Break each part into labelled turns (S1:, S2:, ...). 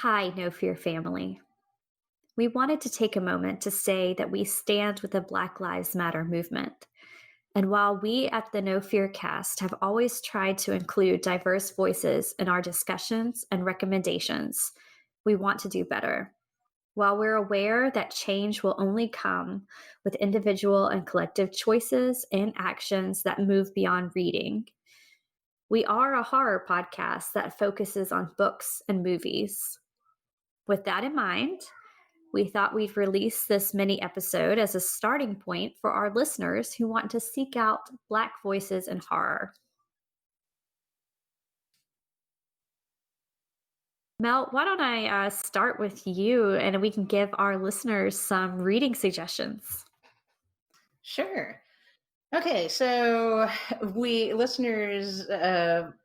S1: Hi, No Fear family. We wanted to take a moment to say that we stand with the Black Lives Matter movement. And while we at the No Fear cast have always tried to include diverse voices in our discussions and recommendations, we want to do better. While we're aware that change will only come with individual and collective choices and actions that move beyond reading, we are a horror podcast that focuses on books and movies. With that in mind, we thought we'd release this mini episode as a starting point for our listeners who want to seek out Black voices in horror. Mel, why don't I start with you and we can give our listeners some reading suggestions?
S2: Sure. Okay, so we listeners,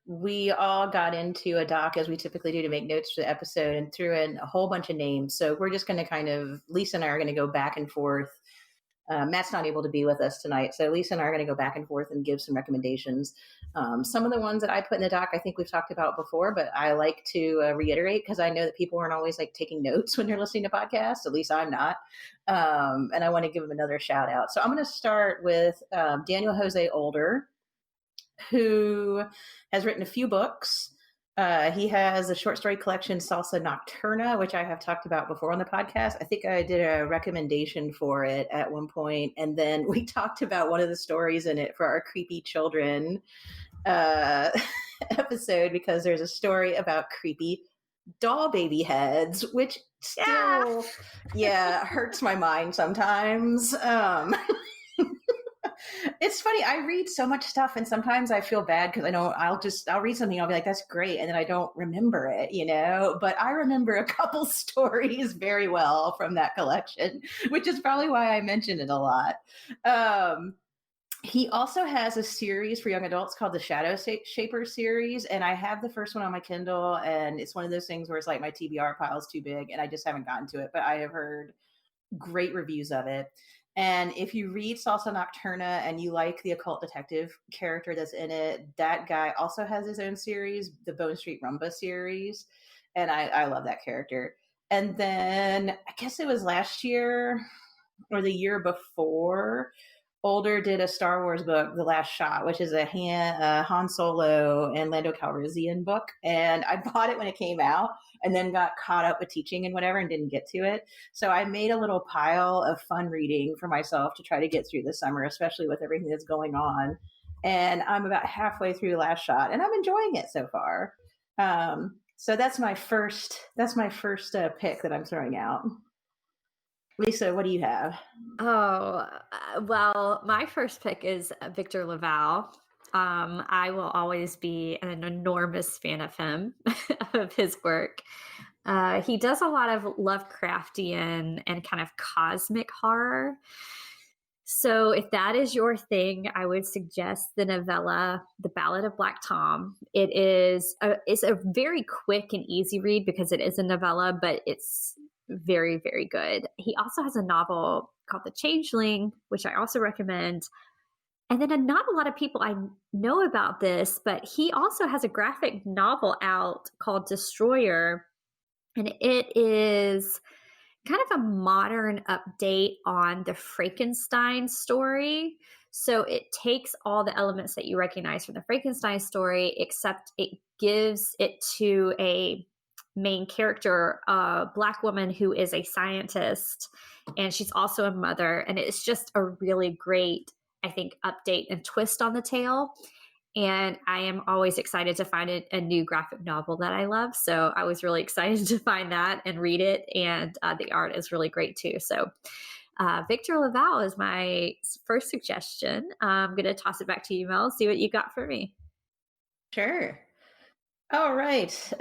S2: we all got into a doc as we typically do to make notes for the episode and threw in a whole bunch of names. So we're just going to Lisa and I are going to go back and forth. Matt's not able to be with us tonight, so Lisa and I are going to go back and forth and give some recommendations. Some of the ones that I put in the doc, I think we've talked about before, but I like to reiterate because I know that people aren't always like taking notes when they're listening to podcasts. At least I'm not, and I want to give them another shout out. So I'm going to start with Daniel Jose Older, who has written a few books. He has a short story collection, Salsa Nocturna, which I have talked about before on the podcast. I think I did a recommendation for it at one point, and then we talked about one of the stories in it for our Creepy Children episode, because there's a story about creepy doll baby heads, which still, hurts my mind sometimes. It's funny. I read so much stuff and sometimes I feel bad because I'll read something. I'll be like, that's great. And then I don't remember it, but I remember a couple stories very well from that collection, which is probably why I mention it a lot. He also has a series for young adults called the Shadow Shaper series. And I have the first one on my Kindle, and it's one of those things where it's like my TBR pile is too big and I just haven't gotten to it, but I have heard great reviews of it. And if you read Salsa Nocturna and you like the occult detective character that's in it, that guy also has his own series, the Bone Street Rumba series. And I love that character. And then I guess it was last year or the year before, Older did a Star Wars book, The Last Shot, which is a Han Solo and Lando Calrissian book. And I bought it when it came out and then got caught up with teaching and whatever and didn't get to it. So I made a little pile of fun reading for myself to try to get through the summer, especially with everything that's going on. And I'm about halfway through Last Shot and I'm enjoying it so far. So that's my first pick that I'm throwing out. Lisa, what do you have?
S1: Well, my first pick is Victor LaValle. I will always be an enormous fan of him, of his work. He does a lot of Lovecraftian and kind of cosmic horror. So if that is your thing, I would suggest the novella, The Ballad of Black Tom. It's a very quick and easy read because it is a novella, but it's very, very good. He also has a novel called The Changeling, which I also recommend. And then not a lot of people I know about this, but he also has a graphic novel out called Destroyer. And it is kind of a modern update on the Frankenstein story. So it takes all the elements that you recognize from the Frankenstein story, except it gives it to a main character, a Black woman who is a scientist, and she's also a mother. And it's just a really great, I think, update and twist on the tale. And I am always excited to find a new graphic novel that I love. So I was really excited to find that and read it. And the art is really great too. So Victor LaValle is my first suggestion. I'm going to toss it back to you, Mel, see what you got for me.
S2: Sure. All right.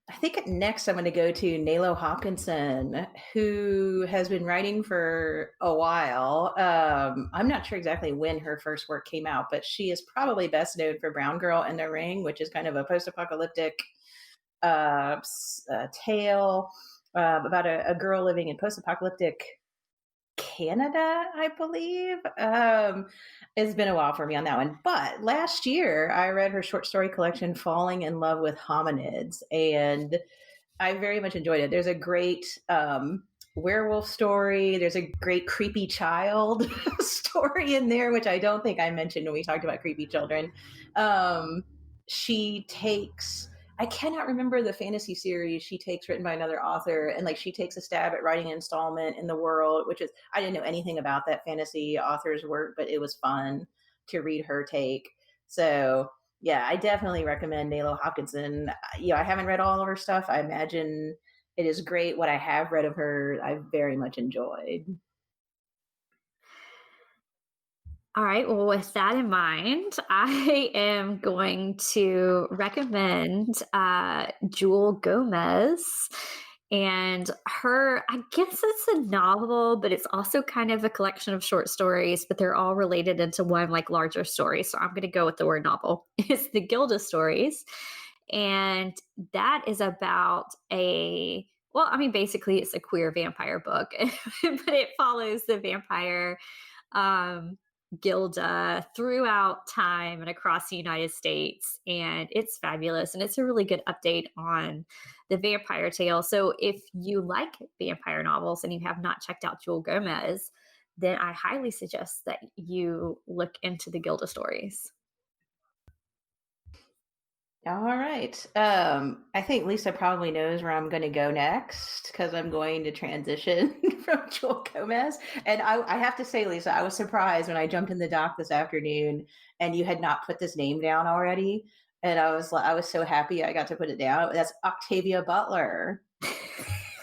S2: I think next I'm going to go to Nalo Hopkinson, who has been writing for a while. I'm not sure exactly when her first work came out, but she is probably best known for Brown Girl in the Ring, which is kind of a post-apocalyptic tale about a girl living in post-apocalyptic Canada, I believe. It's been a while for me on that one. But last year, I read her short story collection, Falling in Love with Hominids. And I very much enjoyed it. There's a great werewolf story. There's a great creepy child story in there, which I don't think I mentioned when we talked about creepy children. Um, she takes, I cannot remember the fantasy series she takes written by another author, and like she takes a stab at writing an installment in the world, which is, I didn't know anything about that fantasy author's work, but it was fun to read her take. So yeah, I definitely recommend Nalo Hopkinson. I haven't read all of her stuff. I imagine it is great. What I have read of her, I very much enjoyed.
S1: All right. Well, with that in mind, I am going to recommend Jewel Gomez. And her, I guess it's a novel, but it's also kind of a collection of short stories, but they're all related into one like larger story. So I'm going to go with the word novel. It's the Gilda stories. And that is about well, I mean, basically, it's a queer vampire book, but it follows the vampire um, Gilda throughout time and across the United States. And it's fabulous. And it's a really good update on the vampire tale. So if you like vampire novels and you have not checked out Jewel Gomez, then I highly suggest that you look into the Gilda stories.
S2: All right. I think Lisa probably knows where I'm going to go next because I'm going to transition from Joel Gomez. And I have to say, Lisa, I was surprised when I jumped in the dock this afternoon and you had not put this name down already. And I was so happy I got to put it down. That's Octavia Butler.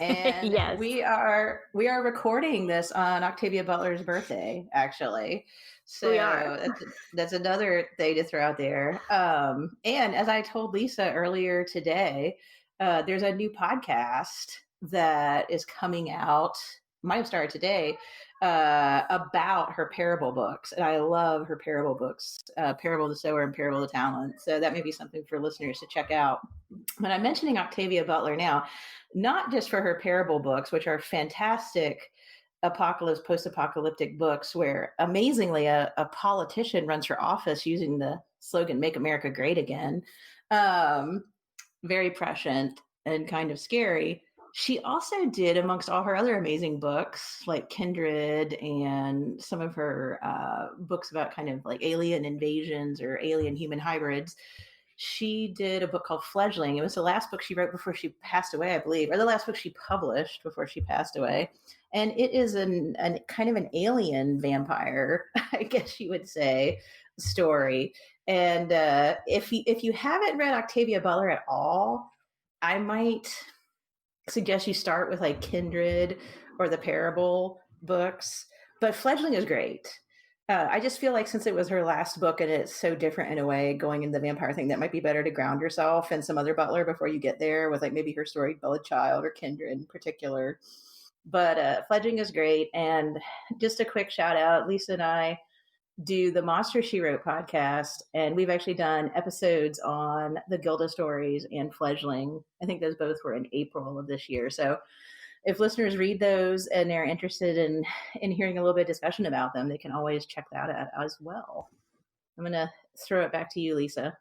S2: And
S1: Yes,
S2: we are recording this on Octavia Butler's birthday, actually.
S1: we are.
S2: So that's another thing to throw out there. And as I told Lisa earlier today, there's a new podcast that is coming out, might have started today, about her parable books. And I love her parable books, Parable of the Sower and Parable of the Talent. So that may be something for listeners to check out. But I'm mentioning Octavia Butler now, not just for her parable books, which are fantastic post-apocalyptic books where amazingly a politician runs for office using the slogan "Make America Great Again." Um, Very prescient and kind of scary. She also did, amongst all her other amazing books, like Kindred and some of her books about kind of like alien invasions or alien human hybrids, she did a book called Fledgling. It was the last book she wrote before she passed away, I believe, or the last book she published before she passed away. And it is an kind of an alien vampire, I guess you would say, story. And if you haven't read Octavia Butler at all, I might suggest you start with like Kindred or the Parable books. But Fledgling is great. I just feel like since it was her last book and it's so different in a way, going into the vampire thing, that might be better to ground yourself in some other Butler before you get there with like maybe her story Bella Child or Kindred in particular. But Fledgling is great. And just a quick shout out, Lisa and I do the Monster She Wrote podcast, and we've actually done episodes on the Gilda stories and Fledgling. I think those both were in April of this year. So if listeners read those and they're interested in hearing a little bit of discussion about them, they can always check that out as well. I'm going to throw it back to you, Lisa.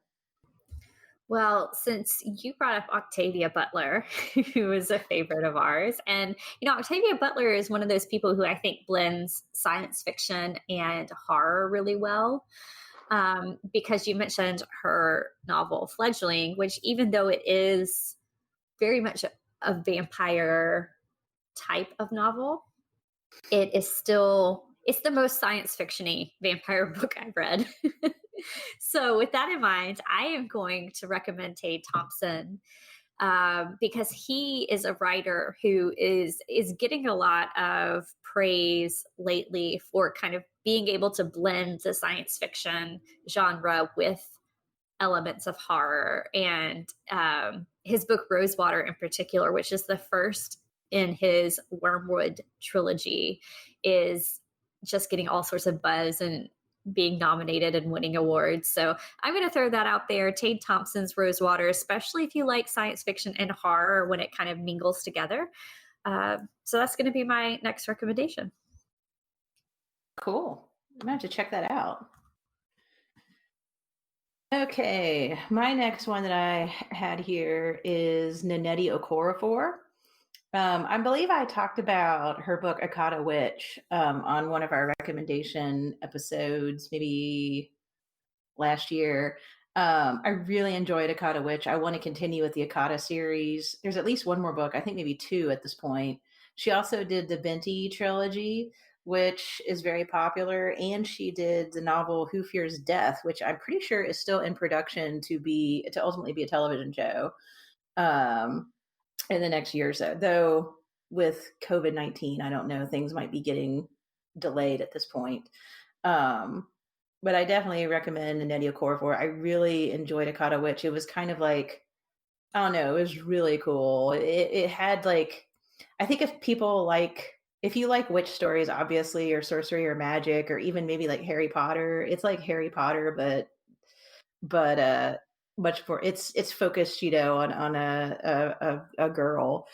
S1: Well, since you brought up Octavia Butler, who is a favorite of ours, and Octavia Butler is one of those people who I think blends science fiction and horror really well. Because you mentioned her novel Fledgling, which even though it is very much a vampire type of novel, it is still it's the most science fictiony vampire book I've read. So with that in mind, I am going to recommend Tade Thompson, because he is a writer who is getting a lot of praise lately for kind of being able to blend the science fiction genre with elements of horror. And his book Rosewater in particular, which is the first in his Wormwood trilogy, is just getting all sorts of buzz and being nominated and winning awards. So I'm going to throw that out there. Tade Thompson's Rosewater, especially if you like science fiction and horror when it kind of mingles together. So that's going to be my next recommendation.
S2: Cool. I'm going to have to check that out. Okay, my next one that I had here is Nnetti Okorafor. I believe I talked about her book Akata Witch on one of our recommendation episodes, maybe last year. I really enjoyed Akata Witch. I want to continue with the Akata series. There's at least one more book, I think maybe two at this point. She also did the Benti trilogy, which is very popular, and she did the novel Who Fears Death, which I'm pretty sure is still in production to ultimately be a television show um, in the next year or so. Though with COVID-19, I don't know, things might be getting delayed at this point. Um, but I definitely recommend Nnetti Okorafor. I really enjoyed Akata Witch. It was kind of like, I don't know, it was really cool. It had like, I think if you like witch stories, obviously, or sorcery or magic, or even maybe like Harry Potter, it's like Harry Potter, but much more. It's focused, on a girl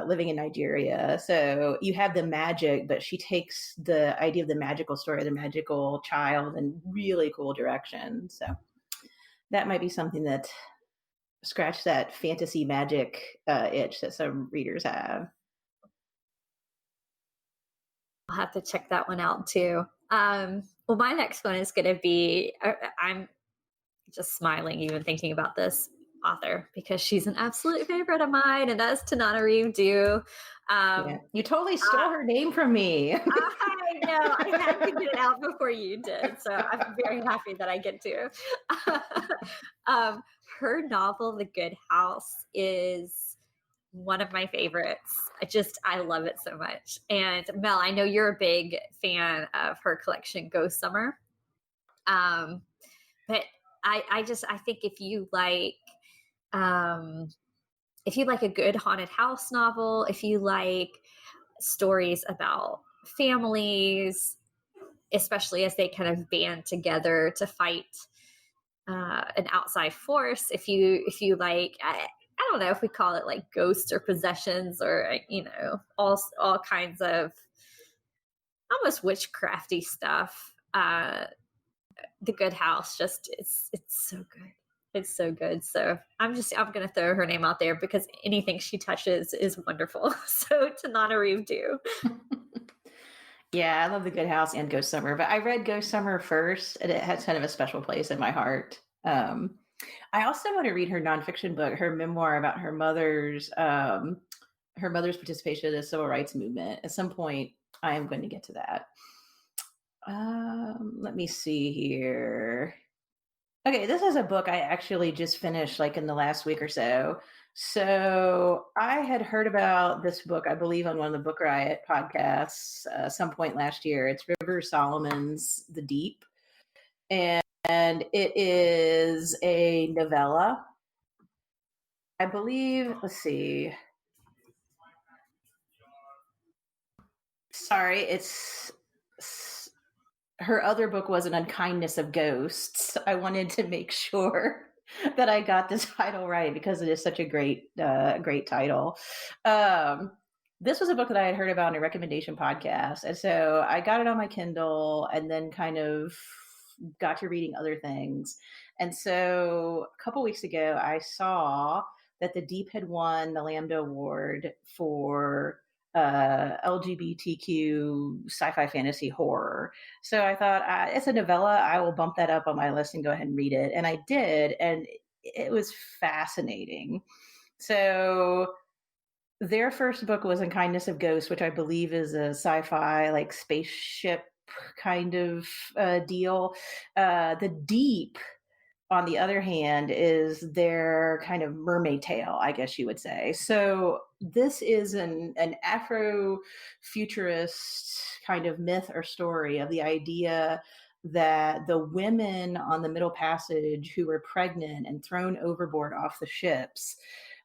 S2: living in Nigeria. So you have the magic, but she takes the idea of the magical story, the magical child, in really cool direction. So that might be something that scratch that fantasy magic itch that some readers have.
S1: I'll have to check that one out too. Well, my next one is going to be, I'm just smiling even thinking about this author because she's an absolute favorite of mine, and that's Tananarive Due.
S2: Yeah,
S1: Um,
S2: you totally stole her name from me.
S1: I know I had to get it out before you did, so I'm very happy that I get to. um, Her novel, The Good House, is one of my favorites. I love it so much. And Mel, I know you're a big fan of her collection, Ghost Summer. Um, but I think um, if you like a good haunted house novel, if you like stories about families, especially as they kind of band together to fight an outside force, if you like, I don't know if we call it like ghosts or possessions or all kinds of almost witchcrafty stuff. The Good House, just it's so good. It's so good. So I'm gonna throw her name out there because anything she touches is wonderful. So to Tananarive Due.
S2: Yeah, I love The Good House and Ghost Summer, but I read Ghost Summer first, and it has kind of a special place in my heart. I also want to read her nonfiction book, her memoir about her mother's participation in the civil rights movement. At some point, I am going to get to that. Let me see here. Okay, this is a book I actually just finished like in the last week or so. So I had heard about this book, I believe, on one of the Book Riot podcasts some point last year. It's River Solomon's The Deep, and it is a novella. I believe, let's see. Sorry, it's her other book was An Unkindness of Ghosts. I wanted to make sure that I got the title right because it is such a great title. This was a book that I had heard about in a recommendation podcast, and so I got it on my Kindle, and then kind of got to reading other things. And so a couple weeks ago, I saw that The Deep had won the Lambda Award for LGBTQ sci-fi fantasy horror. So I thought, it's a novella. I will bump that up on my list and go ahead and read it. And I did, and it was fascinating. So their first book was Unkindness of Ghosts, which I believe is a sci-fi like spaceship kind of deal. The Deep, on the other hand, is their kind of mermaid tale, I guess you would say. So this is an Afro-futurist kind of myth or story of the idea that the women on the Middle Passage who were pregnant and thrown overboard off the ships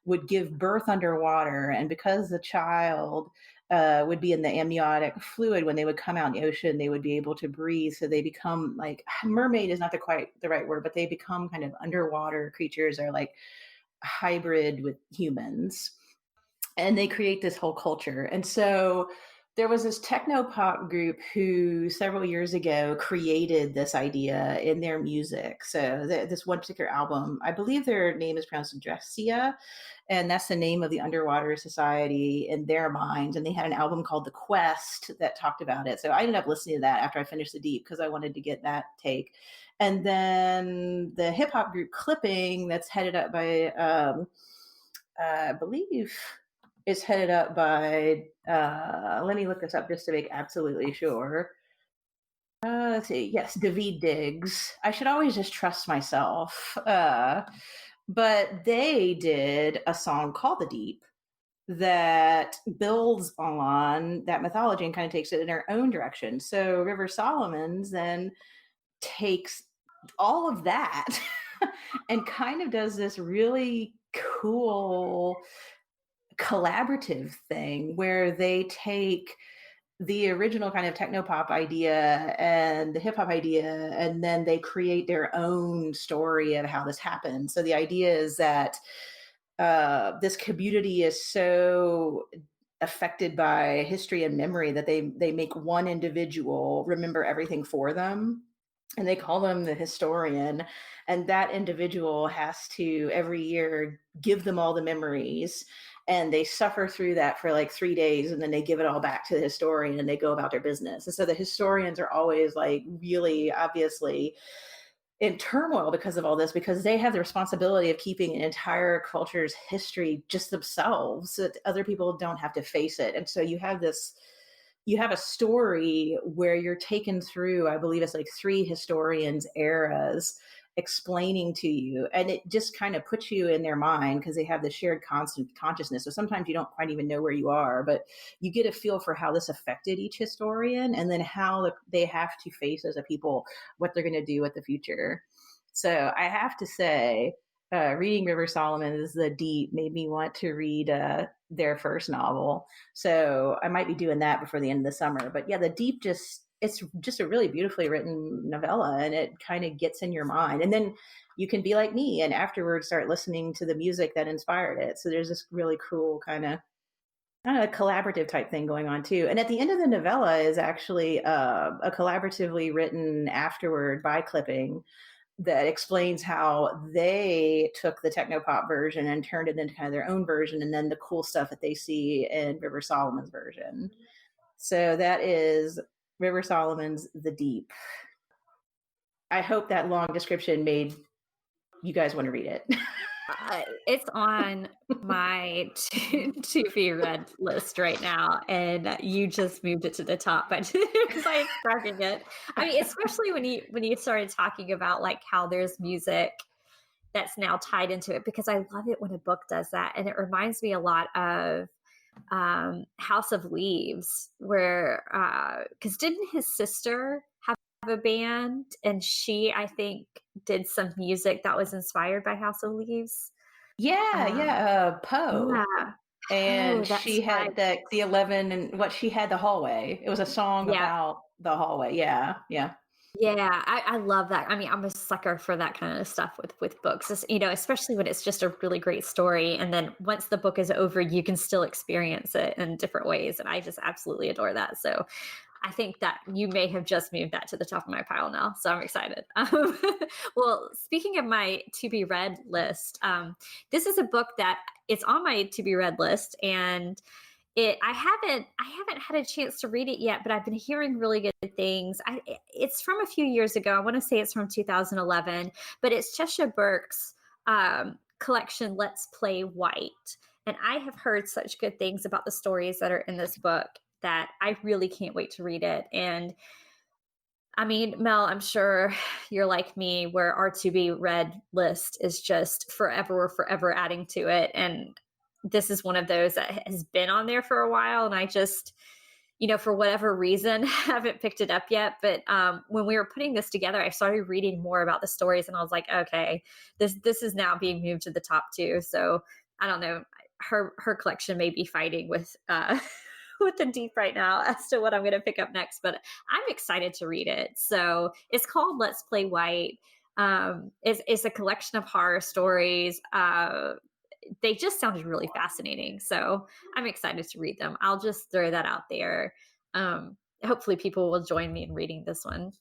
S2: would give birth underwater, and because the child would be in the amniotic fluid when they would come out in the ocean, they would be able to breathe. So they become like, mermaid is not quite the right word, but they become kind of underwater creatures, or like hybrid with humans. And they create this whole culture. And so There was this techno pop group who several years ago created this idea in their music. So this one particular album, I believe their name is pronounced Dressia, and that's the name of the underwater society in their minds. And they had an album called The Quest that talked about it. So I ended up listening to that after I finished The Deep because I wanted to get that take. And then the hip hop group Clipping, that's headed up by I believe is headed up by, let me look this up just to make absolutely sure. Let's see. Yes, David Diggs. I should always just trust myself. But they did a song called The Deep that builds on that mythology and kind of takes it in their own direction. So River Solomon's then takes all of that and kind of does this really cool collaborative thing where they take the original kind of techno pop idea and the hip hop idea, and then they create their own story of how this happened. So the idea is that this community is so affected by history and memory that they make one individual remember everything for them, and they call them the historian, and that individual has to every year give them all the memories, and they suffer through that for like 3 days, and then they give it all back to the historian and they go about their business. And so the historians are always like really obviously in turmoil because of all this, because they have the responsibility of keeping an entire culture's history just themselves so that other people don't have to face it. And so you have a story where you're taken through, I believe it's like three historians' eras explaining to you, and it just kind of puts you in their mind because they have this shared constant consciousness. So sometimes you don't quite even know where you are, but you get a feel for how this affected each historian, and then how they have to face as a people what they're going to do with the future. So I have to say, reading River Solomon's The Deep made me want to read their first novel. So I might be doing that before the end of the summer. But yeah, The Deep it's just a really beautifully written novella, and it kind of gets in your mind. And then you can be like me and afterwards start listening to the music that inspired it. So there's this really cool kind of collaborative type thing going on too. And at the end of the novella is actually a collaboratively written afterword by Clipping that explains how they took the technopop version and turned it into kind of their own version, and then the cool stuff that they see in River Solomon's version. So that is River Solomon's The Deep. I hope that long description made you guys want to read it.
S1: It's on my to be read list right now, and you just moved it to the top by by describing it. I mean, especially when you started talking about like how there's music that's now tied into it, because I love it when a book does that, and it reminds me a lot of House of Leaves, where because didn't his sister have a band, and she, I think, did some music that was inspired by House of Leaves.
S2: Yeah,
S1: Um,
S2: yeah, Poe.
S1: yeah. Oh,
S2: And
S1: that's
S2: she
S1: right.
S2: had the 11, and what she had, the hallway. It was a song
S1: Yeah.
S2: about the hallway. Yeah, yeah.
S1: Yeah, I love that. I mean, I'm a sucker for that kind of stuff with books. You know, especially when it's just a really great story, and then once the book is over, you can still experience it in different ways. And I just absolutely adore that. So I think that you may have just moved that to the top of my pile now. So I'm excited. Well, speaking of my to be read list, this is a book that it's on my to be read list, and I haven't had a chance to read it yet, but I've been hearing really good things. It's from a few years ago. I want to say it's from 2011, but it's Cheshire Burke's collection, Let's Play White. And I have heard such good things about the stories that are in this book that I really can't wait to read it. And I mean, Mel, I'm sure you're like me, where our to be read list is just forever adding to it. And this is one of those that has been on there for a while. And I just, for whatever reason, haven't picked it up yet. But when we were putting this together, I started reading more about the stories, and I was like, okay, this is now being moved to the top too. So I don't know. Her collection may be fighting with with The Deep right now as to what I'm going to pick up next, but I'm excited to read it. So it's called Let's Play White. It's a collection of horror stories. they just sounded really fascinating. So I'm excited to read them. I'll just throw that out there. Hopefully, people will join me in reading this one.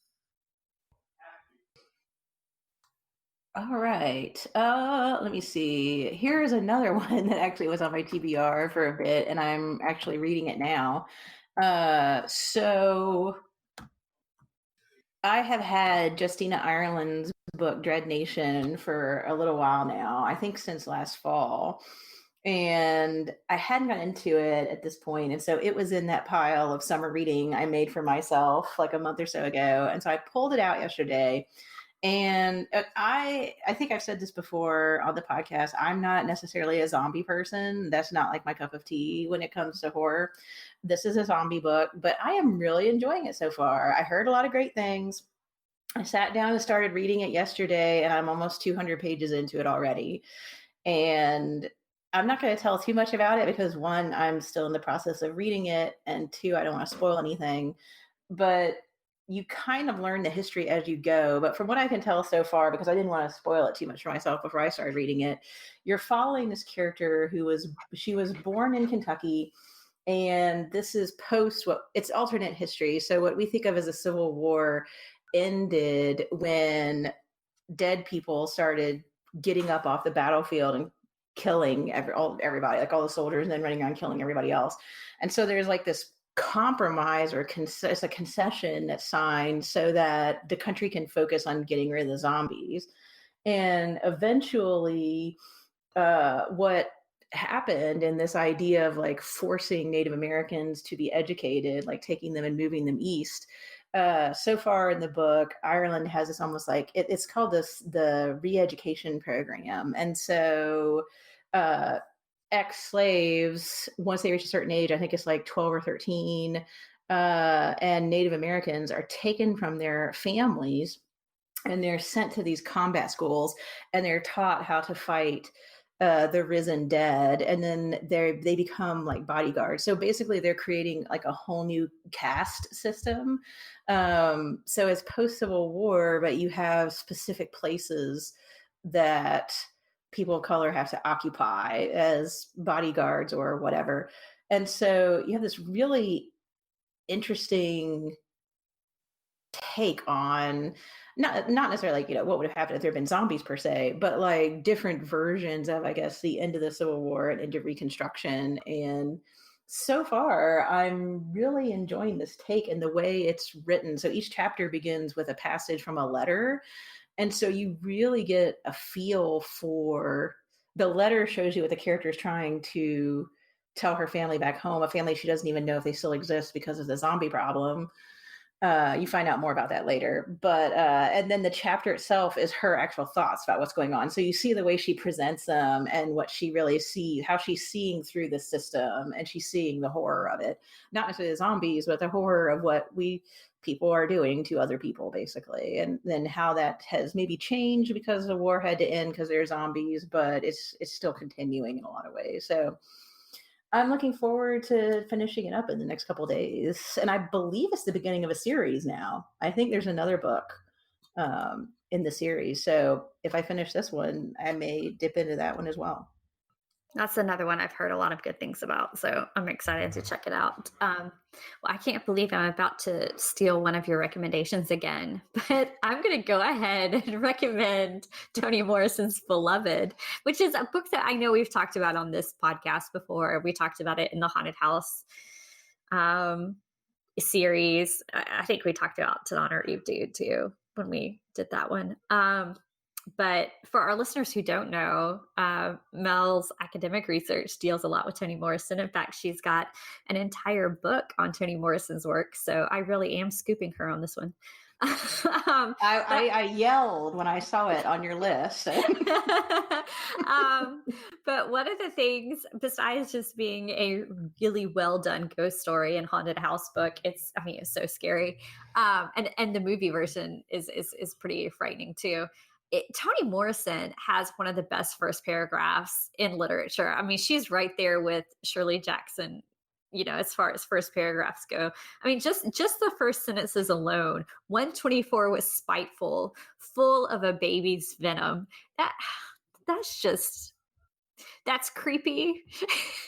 S2: All right. Let me see. Here's another one that actually was on my TBR for a bit, and I'm actually reading it now. So I have had Justina Ireland's book Dread Nation for a little while now. I think since last fall. And I hadn't gotten into it at this point. And so it was in that pile of summer reading I made for myself like a month or so ago. And so I pulled it out yesterday. And I think I've said this before on the podcast. I'm not necessarily a zombie person. That's not like my cup of tea when it comes to horror. This is a zombie book, but I am really enjoying it so far. I heard a lot of great things. I sat down and started reading it yesterday, and I'm almost 200 pages into it already. And I'm not going to tell too much about it because one, I'm still in the process of reading it, and two, I don't want to spoil anything. But you kind of learn the history as you go. But from what I can tell so far, because I didn't want to spoil it too much for myself before I started reading it, you're following this character she was born in Kentucky, and this is post what it's alternate history. So what we think of as a civil war ended when dead people started getting up off the battlefield and killing everybody, like all the soldiers, and then running around killing everybody else. And so there's like this compromise or it's a concession that's signed so that the country can focus on getting rid of the zombies. And eventually, what happened in this idea of like forcing Native Americans to be educated, like taking them and moving them east. So far in the book, Ireland has this almost like it's called the re-education program. And so ex-slaves, once they reach a certain age, I think it's like 12 or 13, and Native Americans are taken from their families and they're sent to these combat schools and they're taught how to fight the risen dead, and then they become like bodyguards. So basically they're creating like a whole new caste system. So it's post Civil War, but you have specific places that people of color have to occupy as bodyguards or whatever. And so you have this really interesting take on not necessarily like, what would have happened if there had been zombies per se, but like different versions of, I guess, the end of the Civil War and into Reconstruction. And so far, I'm really enjoying this take and the way it's written. So each chapter begins with a passage from a letter. And so you really get a feel for the letter, shows you what the character is trying to tell her family back home, a family she doesn't even know if they still exist because of the zombie problem. You find out more about that later, but and then the chapter itself is her actual thoughts about what's going on. So you see the way she presents them and what she really sees, how she's seeing through the system, and she's seeing the horror of it, not necessarily the zombies, but the horror of what people are doing to other people, basically, and then how that has maybe changed because the war had to end because they're zombies, but it's still continuing in a lot of ways. So I'm looking forward to finishing it up in the next couple of days. And I believe it's the beginning of a series now. I think there's another book in the series. So if I finish this one, I may dip into that one as well.
S1: That's another one I've heard a lot of good things about, so I'm excited to check it out. Well, I can't believe I'm about to steal one of your recommendations again, but I'm going to go ahead and recommend Toni Morrison's Beloved, which is a book that I know we've talked about on this podcast before. We talked about it in the Haunted House series. I think we talked about To Honor Eve Dude too when we did that one. But for our listeners who don't know, Mel's academic research deals a lot with Toni Morrison. In fact, she's got an entire book on Toni Morrison's work. So I really am scooping her on this one.
S2: I yelled when I saw it on your list.
S1: But one of the things, besides just being a really well done ghost story and haunted house book, it's so scary. And the movie version is pretty frightening too. Toni Morrison has one of the best first paragraphs in literature. I mean, she's right there with Shirley Jackson, as far as first paragraphs go. I mean, just the first sentences alone. 124 was spiteful, full of a baby's venom. That's just That's creepy,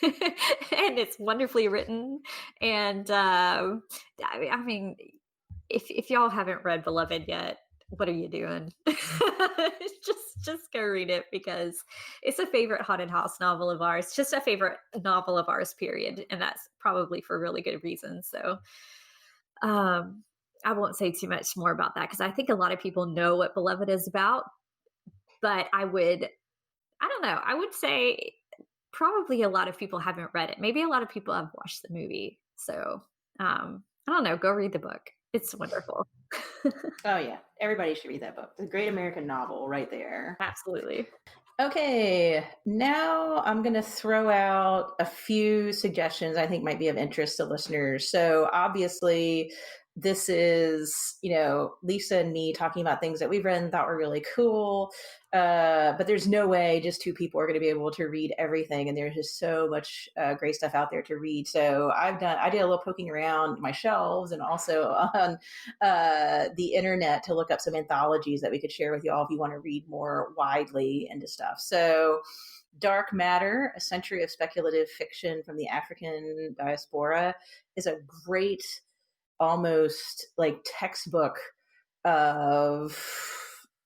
S1: and it's wonderfully written, and, I mean, if y'all haven't read Beloved yet, what are you doing? Just go read it because it's a favorite haunted house novel of ours, just a favorite novel of ours, period, and that's probably for really good reason, so, um, I won't say too much more about that because I think a lot of people know what Beloved is about, but I don't know, I would say probably a lot of people haven't read it. Maybe a lot of people have watched the movie. So, I don't know, go read the book. It's wonderful.
S2: Oh yeah, everybody should read that book. The Great American Novel, right there.
S1: Absolutely.
S2: Okay, now I'm going to throw out a few suggestions I think might be of interest to listeners. So, obviously, this is, Lisa and me talking about things that we've read and thought were really cool. But there's no way just two people are going to be able to read everything. And there's just so much great stuff out there to read. So, I did a little poking around my shelves and also on the internet to look up some anthologies that we could share with you all if you want to read more widely into stuff. So, Dark Matter, A Century of Speculative Fiction from the African Diaspora, is a great, almost like textbook of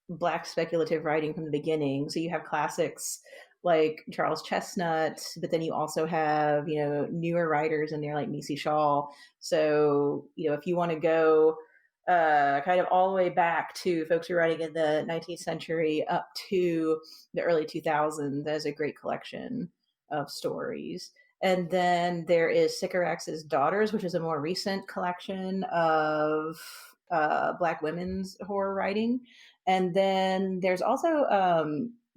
S2: Black speculative writing from the beginning. So you have classics like Charles Chestnut, but then you also have, newer writers in there like Nisi Shaw. So, if you want to go kind of all the way back to folks who are writing in the 19th century up to the early 2000s, there's a great collection of stories. And then there is Sycorax's Daughters, which is a more recent collection of Black women's horror writing. And then there's also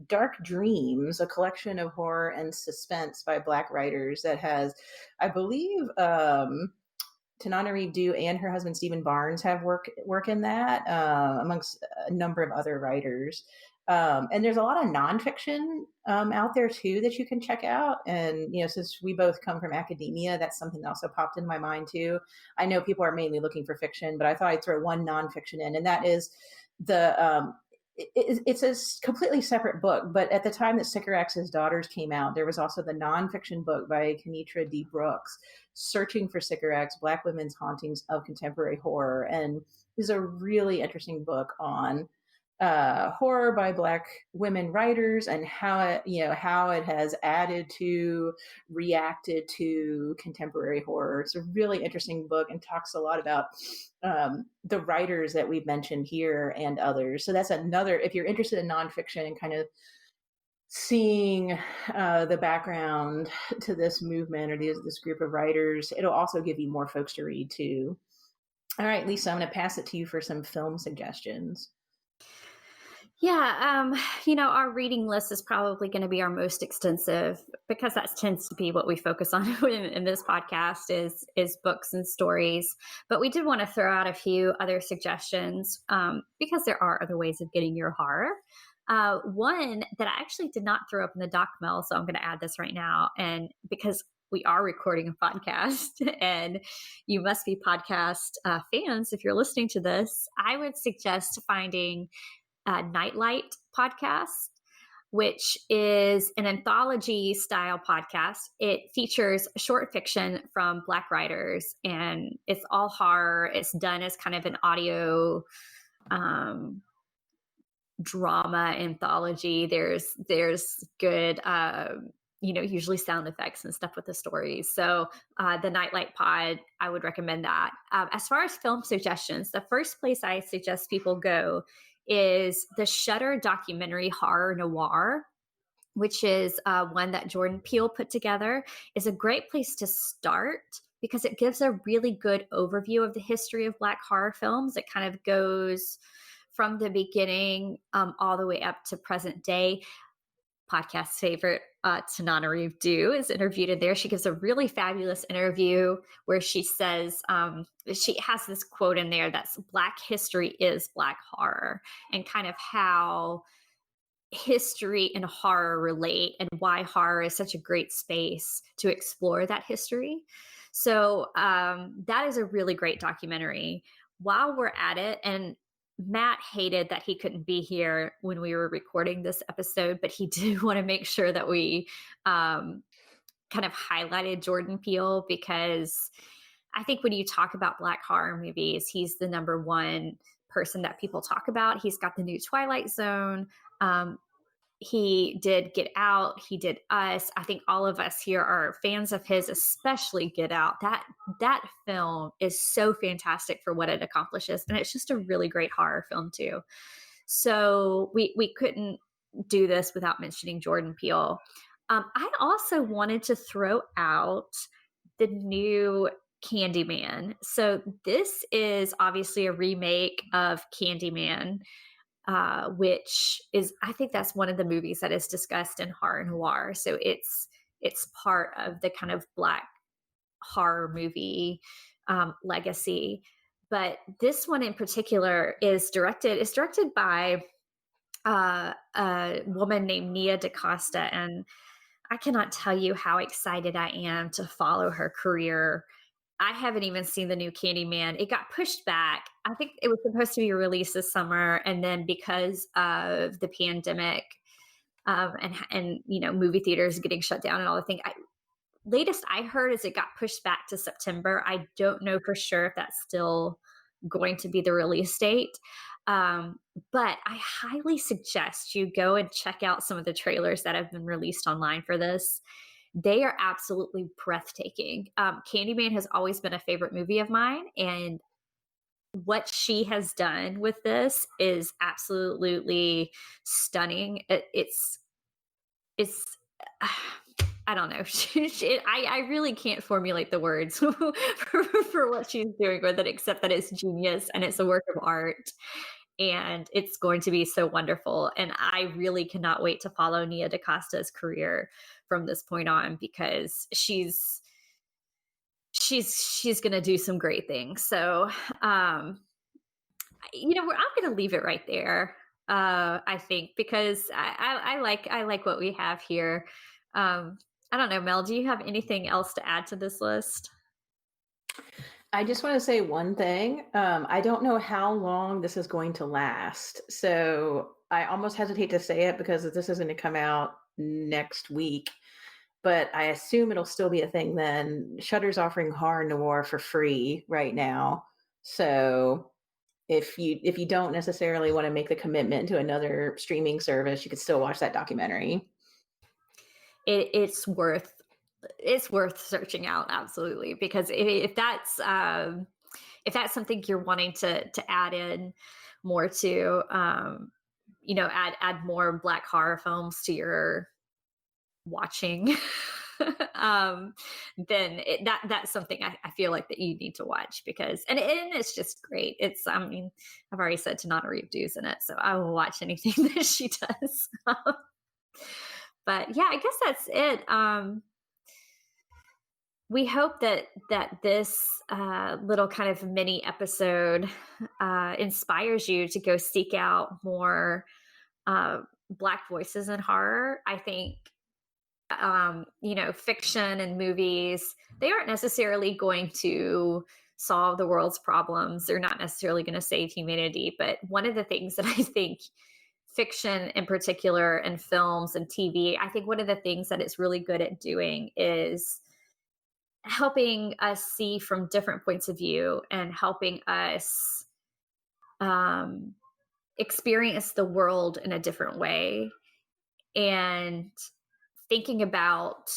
S2: Dark Dreams, a collection of horror and suspense by Black writers that has, I believe, Tananarive Due and her husband Stephen Barnes have work in that, amongst a number of other writers. And there's a lot of nonfiction out there too that you can check out. And since we both come from academia, that's something that also popped in my mind too. I know people are mainly looking for fiction, but I thought I'd throw one nonfiction in, and that is the it's a completely separate book, but at the time that Sycorax's Daughters came out, there was also the nonfiction book by Kenitra D. Brooks, Searching for Sycorax, Black Women's Hauntings of Contemporary Horror. And is a really interesting book on horror by Black women writers and how it has added to, reacted to contemporary horror. It's a really interesting book and talks a lot about the writers that we've mentioned here and others. So that's another, if you're interested in nonfiction and kind of seeing the background to this movement or this group of writers, it'll also give you more folks to read too. All right, Lisa, I'm going to pass it to you for some film suggestions.
S1: Yeah, our reading list is probably going to be our most extensive because that tends to be what we focus on in this podcast is books and stories. But we did want to throw out a few other suggestions because there are other ways of getting your horror. One that I actually did not throw up in the doc mail, so I'm going to add this right now, and because we are recording a podcast and you must be podcast fans if you're listening to this, I would suggest finding Nightlight podcast, which is an anthology style podcast. It features short fiction from Black writers and it's all horror. It's done as kind of an audio drama anthology. There's good usually sound effects and stuff with the stories. So the Nightlight pod, I would recommend that. As far as film suggestions, the first place I suggest people go is the Shudder documentary Horror Noir, which is one that Jordan Peele put together. Is a great place to start because it gives a really good overview of the history of Black horror films. It kind of goes from the beginning all the way up to present day. Podcast favorite, Tananarive Due, is interviewed in there. She gives a really fabulous interview where she says, she has this quote in there that's Black history is Black horror, and kind of how history and horror relate and why horror is such a great space to explore that history. So that is a really great documentary. While we're at it, and Matt hated that he couldn't be here when we were recording this episode, but he did want to make sure that we um, kind of highlighted Jordan Peele, because I think when you talk about Black horror movies, he's the number one person that people talk about. He's got the new Twilight Zone. Um, he did Get Out. He did Us. I think all of us here are fans of his, especially Get Out. That film is so fantastic for what it accomplishes, and it's just a really great horror film too. So we couldn't do this without mentioning Jordan Peele. I also wanted to throw out the new Candyman. So this is obviously a remake of Candyman, which is, I think that's one of the movies that is discussed in horror noir. So it's part of the kind of black horror movie legacy. But this one in particular is directed by a woman named Nia DaCosta, and I cannot tell you how excited I am to follow her career. I haven't even seen the new Candyman. It got pushed back. I think it was supposed to be released this summer, and then because of the pandemic, and movie theaters getting shut down and all the things, latest I heard is it got pushed back to September. I don't know for sure if that's still going to be the release date. Um, but I highly suggest you go and check out some of the trailers that have been released online for this. They are absolutely breathtaking. Candyman has always been a favorite movie of mine, and what she has done with this is absolutely stunning. It's I don't know. I really can't formulate the words for what she's doing with it, except that it's genius and it's a work of art, and it's going to be so wonderful. And I really cannot wait to follow Nia DaCosta's career from this point on, because she's going to do some great things. So, I'm going to leave it right there. I think, because I like what we have here. I don't know, Mel, do you have anything else to add to this list?
S2: I just want to say one thing. I don't know how long this is going to last. So I almost hesitate to say it because this isn't to come out next week, but I assume it'll still be a thing then. Shudder's offering horror noir for free right now. So if you don't necessarily want to make the commitment to another streaming service, you could still watch that documentary.
S1: It's worth searching out, absolutely, because if that's something you're wanting to add in more to, add more black horror films to your watching, um, then that's something I feel like that you need to watch, because and it's just great. I mean, I've already said Tanana Reeves in it, so I will watch anything that she does. But yeah, I guess that's it. We hope that this little kind of mini episode inspires you to go seek out more black voices in horror. I think fiction and movies, they aren't necessarily going to solve the world's problems. They're not necessarily going to save humanity. But one of the things that I think fiction in particular, and films and TV, I think one of the things that it's really good at doing is helping us see from different points of view, and helping us um, experience the world in a different way, and thinking about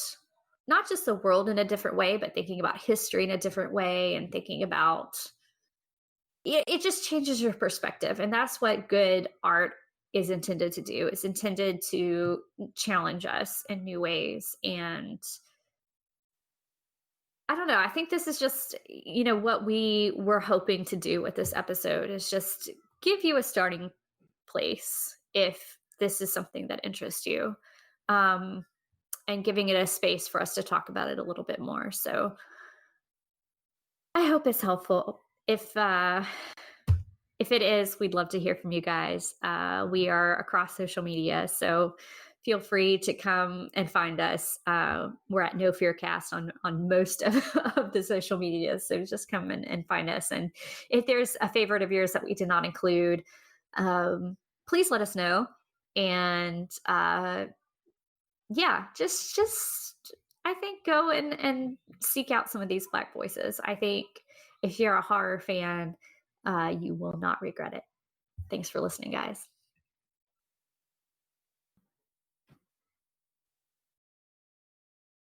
S1: not just the world in a different way, but thinking about history in a different way, and thinking about it just changes your perspective. And that's what good art is intended to do. It's intended to challenge us in new ways. And I don't know. I think this is just, what we were hoping to do with this episode is just give you a starting place if this is something that interests you, and giving it a space for us to talk about it a little bit more. So I hope it's helpful. If it is, we'd love to hear from you guys. We are across social media, so feel free to come and find us. We're at No Fear Cast on most of the social media. So just come and find us. And if there's a favorite of yours that we did not include, please let us know. And yeah, just I think go and seek out some of these Black voices. I think if you're a horror fan, you will not regret it. Thanks for listening, guys.